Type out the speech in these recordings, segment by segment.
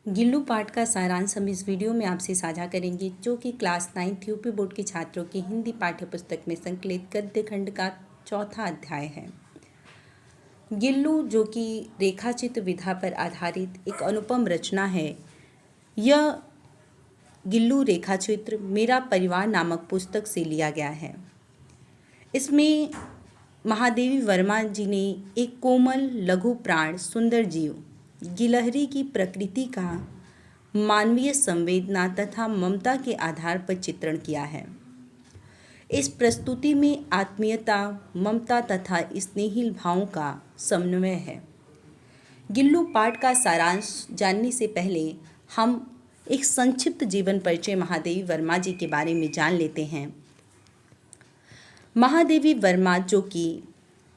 गिल्लू पाठ का सारांश हम इस वीडियो में आपसे साझा करेंगे, जो कि क्लास 9th यूपी बोर्ड के छात्रों की हिंदी पाठ्य पुस्तक में संकलित गद्य खंड का चौथा अध्याय है। गिल्लू, जो कि रेखाचित्र विधा पर आधारित एक अनुपम रचना है। यह गिल्लू रेखाचित्र मेरा परिवार नामक पुस्तक से लिया गया है। इसमें महादेवी वर्मा जी ने एक कोमल लघु प्राण सुंदर जीव गिलहरी की प्रकृति का मानवीय संवेदना तथा ममता के आधार पर चित्रण किया है। इस प्रस्तुति में आत्मीयता, ममता तथा स्नेहिल भावों का समन्वय है। गिल्लू पाठ का सारांश जानने से पहले हम एक संक्षिप्त जीवन परिचय महादेवी वर्मा जी के बारे में जान लेते हैं। महादेवी वर्मा, जो कि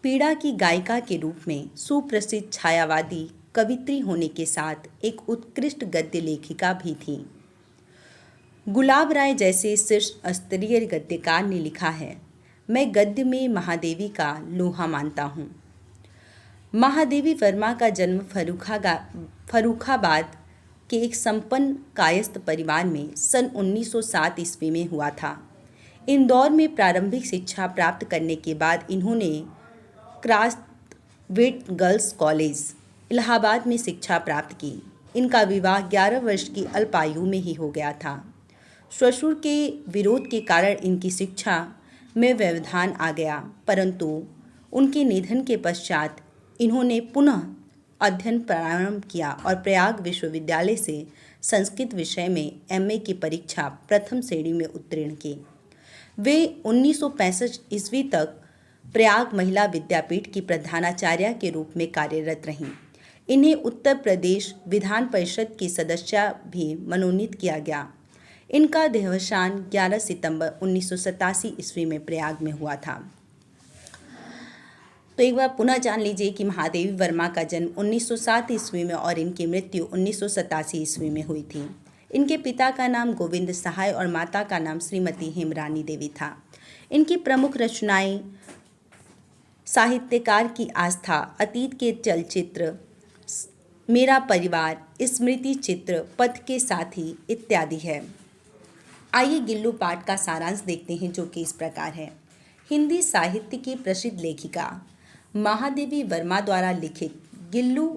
पीड़ा की गायिका के रूप में सुप्रसिद्ध छायावादी कवित्री होने के साथ एक उत्कृष्ट गद्य लेखिका भी थी। गुलाब राय जैसे शीर्ष स्तरीय गद्यकार ने लिखा है, मैं गद्य में महादेवी का लोहा मानता हूँ। महादेवी वर्मा का जन्म फर्रुखाबाद के एक संपन्न कायस्थ परिवार में सन 1907 ईस्वी में हुआ था। इंदौर में प्रारंभिक शिक्षा प्राप्त करने के बाद इन्होंने क्रास्थवेट गर्ल्स कॉलेज इलाहाबाद में शिक्षा प्राप्त की। इनका विवाह 11 वर्ष की अल्पायु में ही हो गया था। ससुर के विरोध के कारण इनकी शिक्षा में व्यवधान आ गया, परंतु उनके निधन के पश्चात इन्होंने पुनः अध्ययन प्रारंभ किया और प्रयाग विश्वविद्यालय से संस्कृत विषय में एमए की परीक्षा प्रथम श्रेणी में उत्तीर्ण की। वे 1965 ईस्वी तक प्रयाग महिला विद्यापीठ की प्रधानाचार्य के रूप में कार्यरत रहीं। इन्हें उत्तर प्रदेश विधान परिषद की सदस्य भी मनोनीत किया गया। इनका देहावसान 11 सितंबर 1987 ईस्वी में प्रयाग में हुआ था। तो एक बार पुनः जान लीजिए कि महादेवी वर्मा का जन्म 1907 ईस्वी में और इनकी मृत्यु 1987 ईस्वी में हुई थी। इनके पिता का नाम गोविंद सहाय और माता का नाम श्रीमती हेमरानी देवी था। इनकी प्रमुख रचनाएं साहित्यकार की आस्था, अतीत के चलचित्र, मेरा परिवार, स्मृति चित्र, पथ के साथी इत्यादि है। आइए गिल्लू पाठ का सारांश देखते हैं, जो कि इस प्रकार है। हिंदी साहित्य की प्रसिद्ध लेखिका महादेवी वर्मा द्वारा लिखित गिल्लू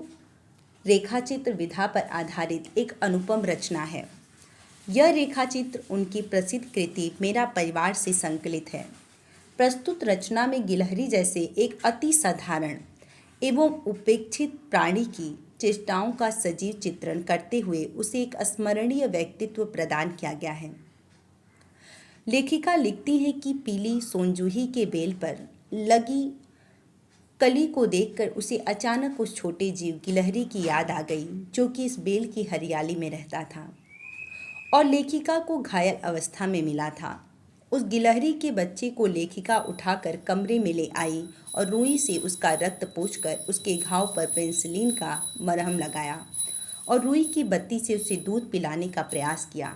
रेखाचित्र विधा पर आधारित एक अनुपम रचना है। यह रेखाचित्र उनकी प्रसिद्ध कृति मेरा परिवार से संकलित है। प्रस्तुत रचना में गिलहरी जैसे एक अति साधारण एवं उपेक्षित प्राणी की चेष्टाओं का सजीव चित्रण करते हुए उसे एक स्मरणीय व्यक्तित्व प्रदान किया गया है। लेखिका लिखती है कि पीली सोनजूही के बेल पर लगी कली को देखकर उसे अचानक उस छोटे जीव गिलहरी की याद आ गई, जो कि इस बेल की हरियाली में रहता था और लेखिका को घायल अवस्था में मिला था। उस गिलहरी के बच्चे को लेखिका उठाकर कमरे में ले आई और रुई से उसका रक्त पोंछकर उसके घाव पर पेनिसिलिन का मरहम लगाया और रुई की बत्ती से उसे दूध पिलाने का प्रयास किया।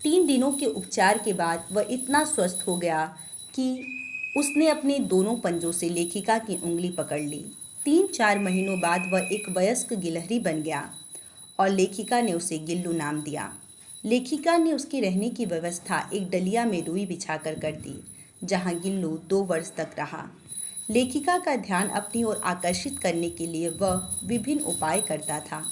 3 दिनों के उपचार के बाद वह इतना स्वस्थ हो गया कि उसने अपने दोनों पंजों से लेखिका की उंगली पकड़ ली। 3-4 महीनों बाद वह एक वयस्क गिलहरी बन गया और लेखिका ने उसे गिल्लू नाम दिया। लेखिका ने उसके रहने की व्यवस्था एक डलिया में रुई बिछाकर कर दी, जहां गिल्लू 2 वर्ष तक रहा। लेखिका का ध्यान अपनी ओर आकर्षित करने के लिए वह विभिन्न उपाय करता था।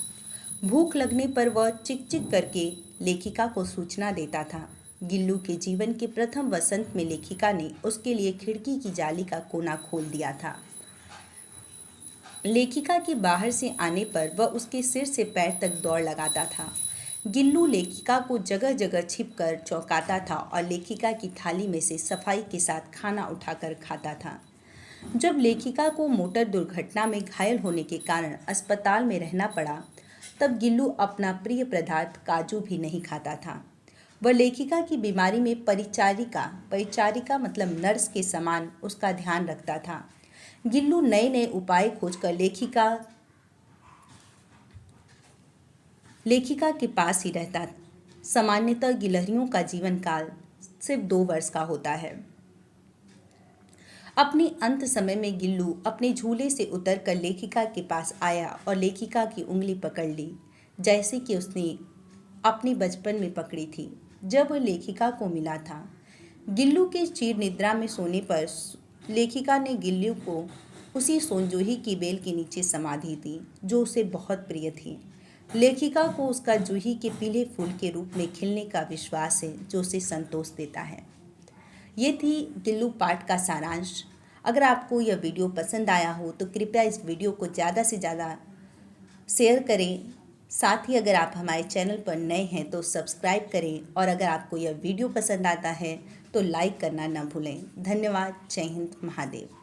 भूख लगने पर वह चिक-चिक करके लेखिका को सूचना देता था। गिल्लू के जीवन के प्रथम वसंत में लेखिका ने उसके लिए खिड़की की जाली का कोना खोल दिया था। लेखिका के बाहर से आने पर वह उसके सिर से पैर तक दौड़ लगाता था। गिल्लू लेखिका को जगह जगह छिपकर चौंकाता था और लेखिका की थाली में से सफाई के साथ खाना उठाकर खाता था। जब लेखिका को मोटर दुर्घटना में घायल होने के कारण अस्पताल में रहना पड़ा, तब गिल्लू अपना प्रिय पदार्थ काजू भी नहीं खाता था। वह लेखिका की बीमारी में परिचारिका मतलब नर्स के समान उसका ध्यान रखता था। गिल्लू नए नए उपाय खोजकर लेखिका के पास ही रहता। सामान्यतः गिलहरियों का जीवन काल सिर्फ 2 वर्ष का होता है। अपने अंत समय में गिल्लू अपने झूले से उतरकर लेखिका के पास आया और लेखिका की उंगली पकड़ ली। जैसे कि उसने अपने बचपन में पकड़ी थी जब वह लेखिका को मिला था। गिल्लू के चिर निद्रा में सोने पर लेखिका ने गिल्लू को उसी सोनजूही की बेल के नीचे समाधि दी जो उसे बहुत प्रिय थी। लेखिका को उसका जूही के पीले फूल के रूप में खिलने का विश्वास है जो उसे संतोष देता है। ये थी गिल्लू पाठ का सारांश। अगर आपको यह वीडियो पसंद आया हो तो कृपया इस वीडियो को ज़्यादा से ज़्यादा शेयर करें। साथ ही अगर आप हमारे चैनल पर नए हैं तो सब्सक्राइब करें और अगर आपको यह वीडियो पसंद आता है तो लाइक करना न भूलें। धन्यवाद। जय हिंद। महादेव।